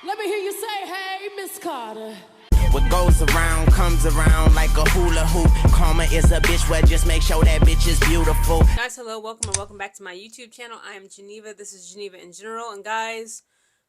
Let me hear you say, hey, Miss Carter. What goes around comes around like a hula hoop. Karma is a bitch, but just make sure that bitch is beautiful. Guys, hello, welcome back to my YouTube channel. I am Geneva. This is Geneva in general. And guys,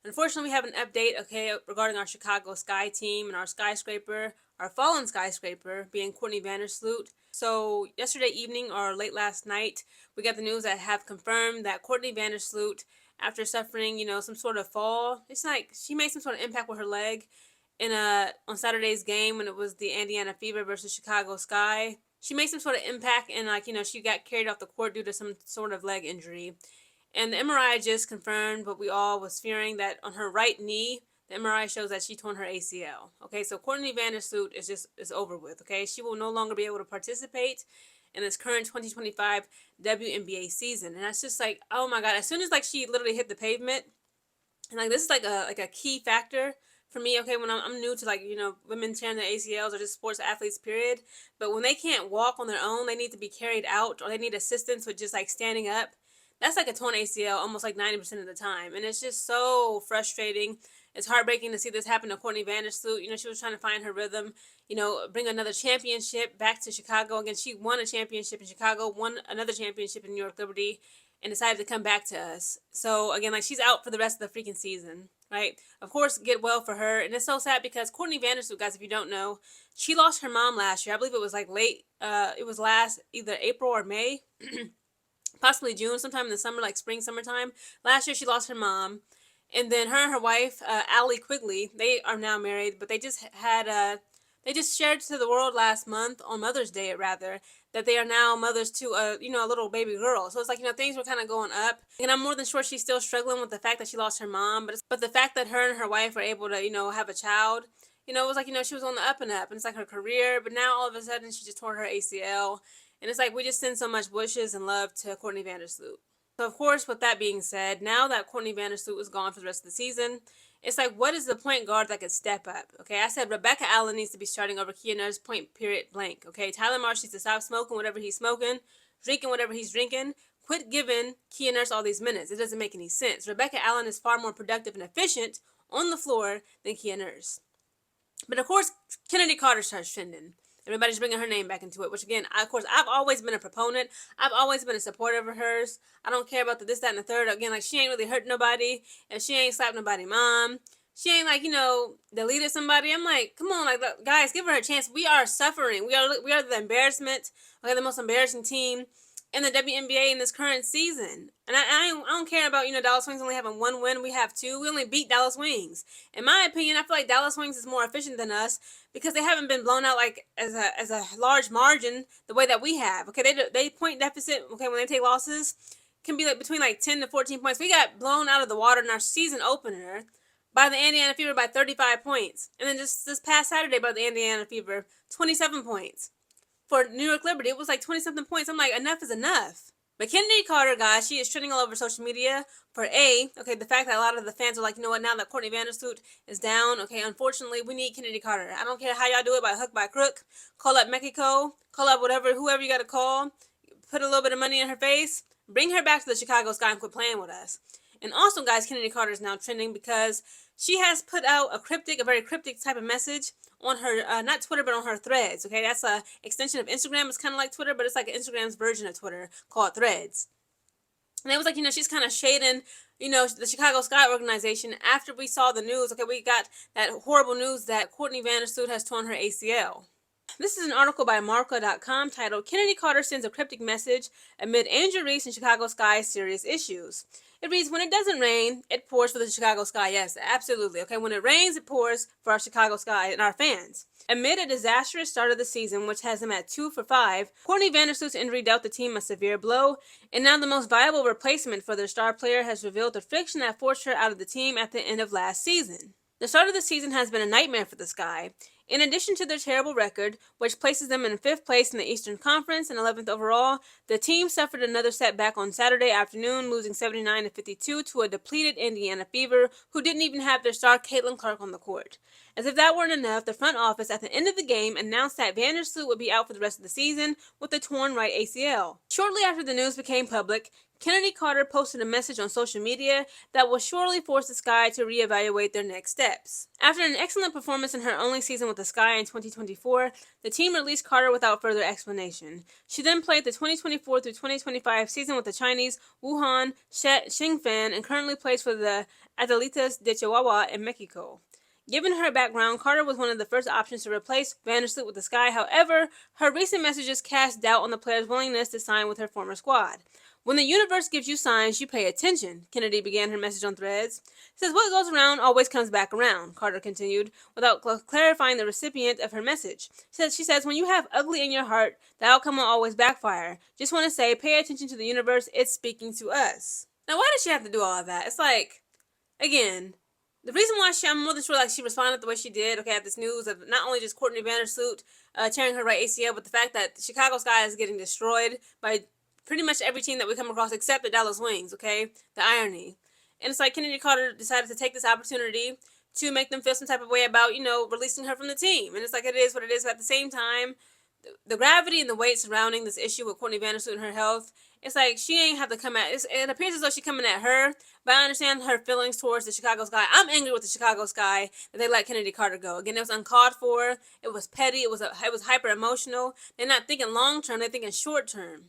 unfortunately, we have an update, regarding our Chicago Sky team and our skyscraper, our fallen skyscraper, being Courtney Vandersloot. So yesterday evening or late last night, we got the news that have confirmed that Courtney Vandersloot, after suffering, some sort of fall, it's like she made some sort of impact with her leg on Saturday's game when it was the Indiana Fever versus Chicago Sky. She made some sort of impact and she got carried off the court due to some sort of leg injury. And the MRI just confirmed what we all was fearing, that on her right knee, the MRI shows that she torn her ACL. Okay, so Courtney Vandersloot is over with. Okay, she will no longer be able to participate in this current 2025 WNBA season. And that's just like, oh my God, as soon as she literally hit the pavement, and this is like a key factor for me, okay, when I'm new to women tearing their ACLs or just sports athletes, period. But when they can't walk on their own, they need to be carried out or they need assistance with just standing up. That's like a torn ACL almost 90% of the time. And it's just so frustrating. It's heartbreaking to see this happen to Courtney Vandersloot. She was trying to find her rhythm, bring another championship back to Chicago. Again, she won a championship in Chicago, won another championship in New York Liberty, and decided to come back to us. So again, she's out for the rest of the freaking season, right? Of course, get well for her. And it's so sad because Courtney Vandersloot, guys, if you don't know, she lost her mom last year. I believe it was late, it was last either April or May, possibly June, sometime in the summer, spring, summertime. Last year, she lost her mom. And then her and her wife, Allie Quigley, they are now married, but they just they just shared to the world last month, on Mother's Day rather, that they are now mothers to a little baby girl. So it's things were kind of going up. And I'm more than sure she's still struggling with the fact that she lost her mom, but the fact that her and her wife were able to, have a child, it was she was on the up and up, and it's her career, but now all of a sudden she just tore her ACL. And it's we just send so much wishes and love to Courtney Vandersloot. So, of course, with that being said, now that Courtney Vandersloot is gone for the rest of the season, it's what is the point guard that could step up? Okay, I said Rebecca Allen needs to be starting over Kia Nurse, point period blank. Okay, Tyler Marsh needs to stop smoking whatever he's smoking, drinking whatever he's drinking. Quit giving Kia Nurse all these minutes. It doesn't make any sense. Rebecca Allen is far more productive and efficient on the floor than Kia Nurse. But, of course, Chennedy Carter starts trending. Everybody's bringing her name back into it, which, again, I've always been a proponent. I've always been a supporter of hers. I don't care about the this, that, and the third. Again, she ain't really hurt nobody. If she ain't slapped nobody's mom, she ain't, deleted somebody. I'm come on, guys, give her a chance. We are suffering. We are the embarrassment. Okay, the most embarrassing team in the WNBA in this current season. And I don't care about, Dallas Wings only having one win. We have two. We only beat Dallas Wings. In my opinion, I feel like Dallas Wings is more efficient than us because they haven't been blown out as a large margin the way that we have. Okay, they point deficit, okay, when they take losses, can be between 10 to 14 points. We got blown out of the water in our season opener by the Indiana Fever by 35 points. And then just this past Saturday by the Indiana Fever, 27 points. For New York Liberty, it was 20-something points. I'm enough is enough. But Chennedy Carter, guys, she is trending all over social media for the fact that a lot of the fans are you know what, now that Courtney Vandersloot is down, okay, unfortunately, we need Chennedy Carter. I don't care how y'all do it, by hook, by crook. Call up Mexico, call up whoever you got to call, put a little bit of money in her face, bring her back to the Chicago Sky and quit playing with us. And also, guys, Chennedy Carter is now trending because she has put out a very cryptic type of message on her, not Twitter, but on her Threads, okay? That's a extension of Instagram. It's kind of like Twitter, but it's Instagram's version of Twitter called Threads. And it was she's kind of shading, the Chicago Sky organization after we saw the news. Okay, we got that horrible news that Courtney Vandersloot has torn her ACL. This is an article by Marca.com titled, Chennedy Carter sends a cryptic message amid Andrew Reese and Chicago Sky's serious issues. It reads, when it doesn't rain, it pours for the Chicago Sky. Yes, absolutely. Okay, when it rains, it pours for our Chicago Sky and our fans. Amid a disastrous start of the season, which has them at 2 for 5, Courtney Vandersloot's injury dealt the team a severe blow, and now the most viable replacement for their star player has revealed the friction that forced her out of the team at the end of last season. The start of the season has been a nightmare for the Sky. In addition to their terrible record, which places them in 5th place in the Eastern Conference and 11th overall, the team suffered another setback on Saturday afternoon, losing 79-52 to a depleted Indiana Fever, who didn't even have their star Caitlin Clark on the court. As if that weren't enough, the front office at the end of the game announced that Vandersloot would be out for the rest of the season with a torn right ACL. Shortly after the news became public, Chennedy Carter posted a message on social media that will surely force the Sky to reevaluate their next steps. After an excellent performance in her only season with the Sky in 2024, the team released Carter without further explanation. She then played the 2024 through 2025 season with the Chinese Wuhan Xingfan and currently plays for the Atletas de Chihuahua in Mexico. Given her background, Carter was one of the first options to replace Vandersloot with the Sky. However, her recent messages cast doubt on the player's willingness to sign with her former squad. When the universe gives you signs, you pay attention, Chennedy began her message on Threads. It says, what goes around always comes back around, Carter continued, without clarifying the recipient of her message. She says, when you have ugly in your heart, the outcome will always backfire. Just want to say, pay attention to the universe, it's speaking to us. Now, why does she have to do all of that? It's like, again, the reason why I'm more than sure like she responded the way she did, okay, at this news of not only just Courtney Vandersloot tearing her right ACL, but the fact that the Chicago Sky is getting destroyed by pretty much every team that we come across except the Dallas Wings, okay? The irony. And it's like Chennedy Carter decided to take this opportunity to make them feel some type of way about, releasing her from the team. And it's like it is what it is, but at the same time, the gravity and the weight surrounding this issue with Courtney Vandersloot and her health, it's like she ain't have to come at it appears as though she's coming at her, but I understand her feelings towards the Chicago Sky. I'm angry with the Chicago Sky that they let Chennedy Carter go. Again, it was uncalled for, it was petty, it was hyper emotional. They're not thinking long term, they're thinking short term.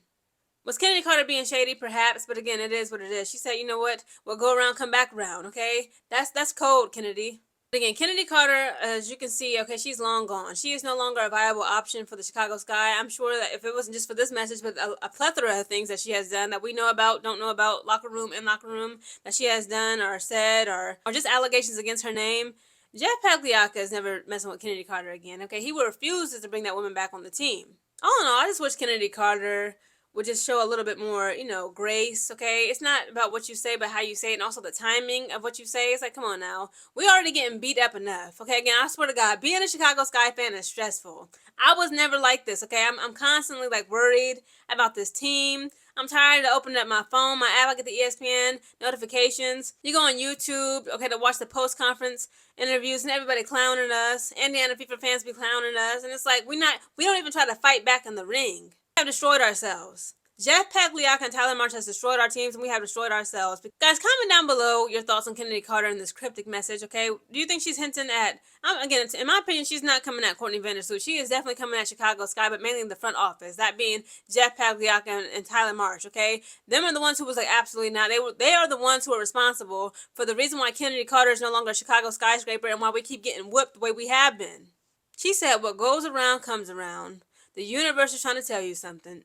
Was Chennedy Carter being shady? Perhaps, but again, it is what it is. She said, you know what? We'll go around, come back around, okay? That's cold, Chennedy. But again, Chennedy Carter, as you can see, okay, she's long gone. She is no longer a viable option for the Chicago Sky. I'm sure that if it wasn't just for this message, but a plethora of things that she has done that we know about, don't know about, locker room, that she has done or said, or just allegations against her name, Jeff Pagliacca is never messing with Chennedy Carter again, okay? He refuses to bring that woman back on the team. All in all, I just wish Chennedy Carter would just show a little bit more, grace, okay? It's not about what you say, but how you say it, and also the timing of what you say. It's like, come on now. We already getting beat up enough, okay? Again, I swear to God, being a Chicago Sky fan is stressful. I was never like this, okay? I'm constantly, worried about this team. I'm tired of opening up my phone, my app, I get the ESPN notifications. You go on YouTube, okay, to watch the post-conference interviews, and everybody clowning us. Indiana Fever fans be clowning us, and it's like, we don't even try to fight back in the ring. We have destroyed ourselves. Jeff Pagliacca and Tyler March has destroyed our teams, and we have destroyed ourselves. Guys, comment down below your thoughts on Chennedy Carter in this cryptic message, okay? Do you think she's hinting at, again, in my opinion, she's not coming at Courtney Vandersloot. She is definitely coming at Chicago Sky, but mainly in the front office, that being Jeff Pagliacca and Tyler March, okay? Them are the ones who was like, absolutely not. They are the ones who are responsible for the reason why Chennedy Carter is no longer a Chicago skyscraper and why we keep getting whooped the way we have been. She said, what goes around comes around. The universe is trying to tell you something.